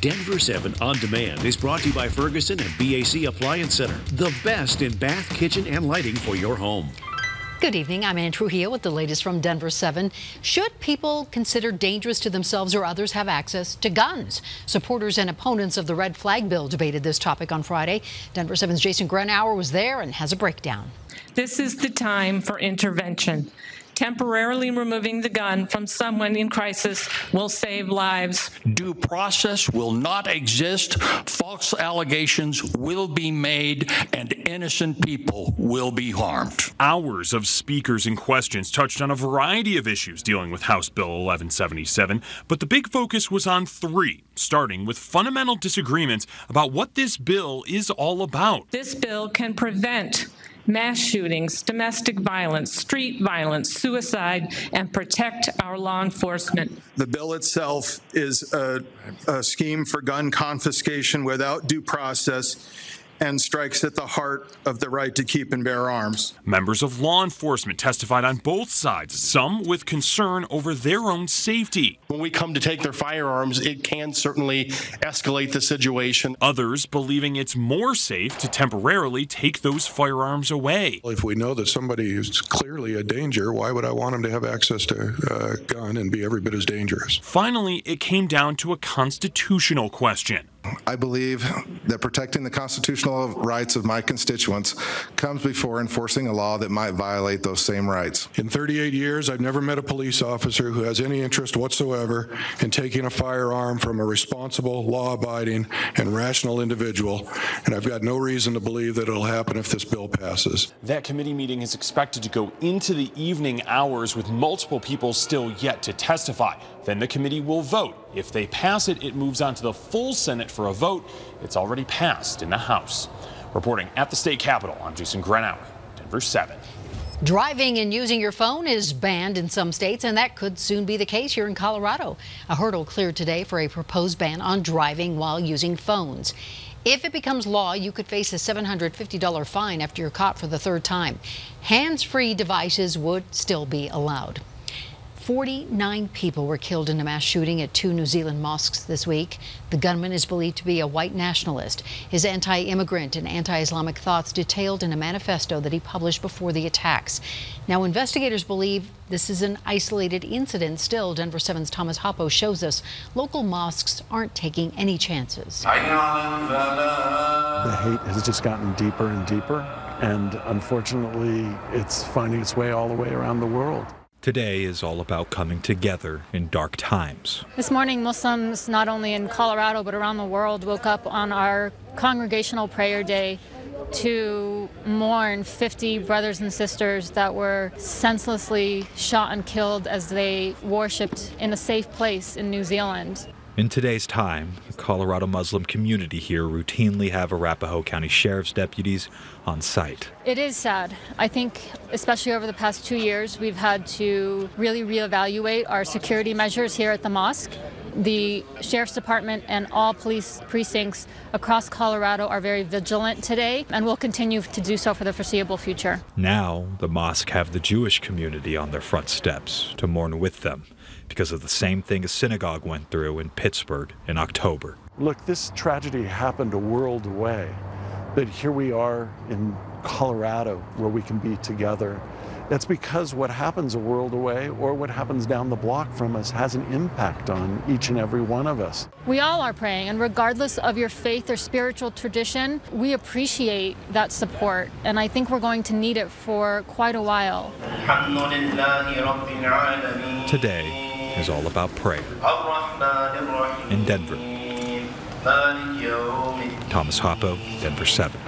Denver 7 On Demand is brought to you by Ferguson and BAC Appliance Center, the best in bath, kitchen, and lighting for your home. Good evening. I'm Ann Trujillo with the latest from Denver 7. Should people considered dangerous to themselves or others have access to guns? Supporters and opponents of the red flag bill debated this topic on Friday. Denver 7's Jason Grenauer was there and has a breakdown. This is the time for intervention. Temporarily removing the gun from someone in crisis will save lives. Due process will not exist. False allegations will be made, and innocent people will be harmed. Hours of speakers and questions touched on a variety of issues dealing with House Bill 1177, but the big focus was on three, starting with fundamental disagreements about what this bill is all about. This bill can prevent mass shootings, domestic violence, street violence, suicide, and protect our law enforcement. The bill itself is a scheme for gun confiscation without due process and strikes at the heart of the right to keep and bear arms. Members of law enforcement testified on both sides, some with concern over their own safety. When we come to take their firearms, it can certainly escalate the situation. Others believing it's more safe to temporarily take those firearms away. If we know that somebody is clearly a danger, why would I want them to have access to a gun and be every bit as dangerous? Finally, it came down to a constitutional question. I believe that protecting the constitutional rights of my constituents comes before enforcing a law that might violate those same rights. In 38 years, I've never met a police officer who has any interest whatsoever in taking a firearm from a responsible, law-abiding, and rational individual, and I've got no reason to believe that it'll happen if this bill passes. That committee meeting is expected to go into the evening hours with multiple people still yet to testify. Then the committee will vote. If they pass it, it moves on to the full Senate for a vote. It's already passed in the House. Reporting at the state capitol, I'm Jason Grenauer, Denver 7. Driving and using your phone is banned in some states, and that could soon be the case here in Colorado. A hurdle cleared today for a proposed ban on driving while using phones. If it becomes law, you could face a $750 fine after you're caught for the third time. Hands-free devices would still be allowed. 49 people were killed in a mass shooting at 2 New Zealand mosques this week. The gunman is believed to be a white nationalist. His anti-immigrant and anti-Islamic thoughts detailed in a manifesto that he published before the attacks. Now, investigators believe this is an isolated incident. Still, Denver 7's Thomas Hoppo shows us local mosques aren't taking any chances. The hate has just gotten deeper and deeper, and unfortunately, it's finding its way all the way around the world. Today is all about coming together in dark times. This morning, Muslims, not only in Colorado but around the world, woke up on our congregational prayer day to mourn 50 brothers and sisters that were senselessly shot and killed as they worshipped in a safe place in New Zealand. In today's time, the Colorado Muslim community here routinely have Arapahoe County Sheriff's deputies on site. It is sad. I think, especially over the past 2 years, we've had to really reevaluate our security measures here at the mosque. The Sheriff's Department and all police precincts across Colorado are very vigilant today and will continue to do so for the foreseeable future. Now, the mosque have the Jewish community on their front steps to mourn with them because of the same thing a synagogue went through in Pittsburgh in October. Look, this tragedy happened a world away, but here we are in Colorado where we can be together. That's because what happens a world away or what happens down the block from us has an impact on each and every one of us. We all are praying, and regardless of your faith or spiritual tradition, we appreciate that support, and I think we're going to need it for quite a while. Today is all about prayer. In Denver, Thomas Hoppo, Denver 7.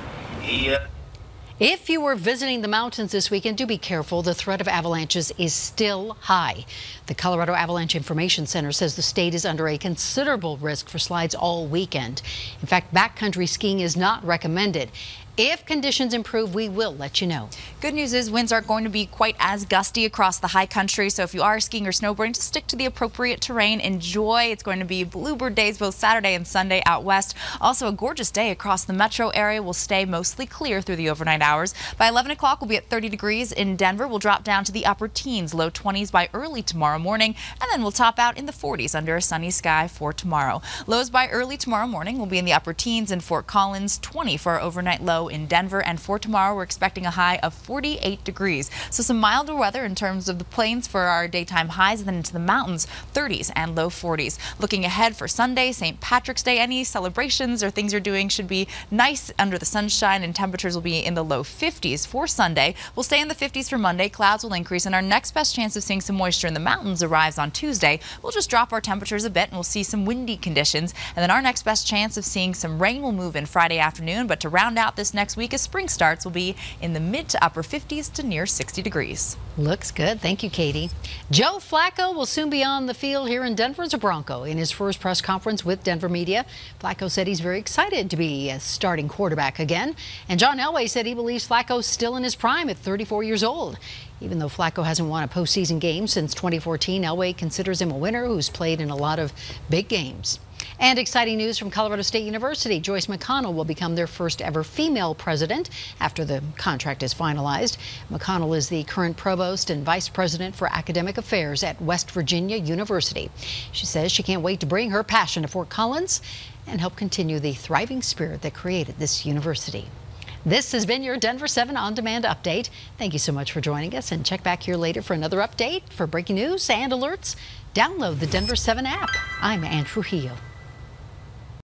If you were visiting the mountains this weekend, do be careful. The threat of avalanches is still high. The Colorado Avalanche Information Center says the state is under a considerable risk for slides all weekend. In fact, backcountry skiing is not recommended. If conditions improve, we will let you know. Good news is winds aren't going to be quite as gusty across the high country. So if you are skiing or snowboarding, just stick to the appropriate terrain. Enjoy. It's going to be bluebird days both Saturday and Sunday out west. Also a gorgeous day across the metro area. Will stay mostly clear through the overnight hours. By 11 o'clock, we'll be at 30 degrees in Denver. We'll drop down to the upper teens, low 20s by early tomorrow morning. And then we'll top out in the 40s under a sunny sky for tomorrow. Lows by early tomorrow morning will be in the upper teens in Fort Collins, 20 for our overnight low in Denver, and for tomorrow we're expecting a high of 48 degrees. So some milder weather in terms of the plains for our daytime highs, and then into the mountains 30s and low 40s. Looking ahead for Sunday, St. Patrick's Day, any celebrations or things you're doing should be nice under the sunshine, and temperatures will be in the low 50s for Sunday. We'll stay in the 50s for Monday. Clouds will increase, and our next best chance of seeing some moisture in the mountains arrives on Tuesday. We'll just drop our temperatures a bit and we'll see some windy conditions, and then our next best chance of seeing some rain will move in Friday afternoon. But to round out this next week, as spring starts, will be in the mid to upper 50s to near 60 degrees. Looks good. Thank you, Katie. Joe Flacco will soon be on the field here in Denver as a Bronco. In his first press conference with Denver media, Flacco said he's very excited to be a starting quarterback again. And John Elway said he believes Flacco's still in his prime at 34 years old. Even though Flacco hasn't won a postseason game since 2014, Elway considers him a winner who's played in a lot of big games. And exciting news from Colorado State University. Joyce McConnell will become their first ever female president after the contract is finalized. McConnell is the current provost and vice president for academic affairs at West Virginia University. She says she can't wait to bring her passion to Fort Collins and help continue the thriving spirit that created this university. This has been your Denver 7 On Demand update. Thank you so much for joining us, and check back here later for another update. For breaking news and alerts, download the Denver 7 app. I'm Ann Trujillo.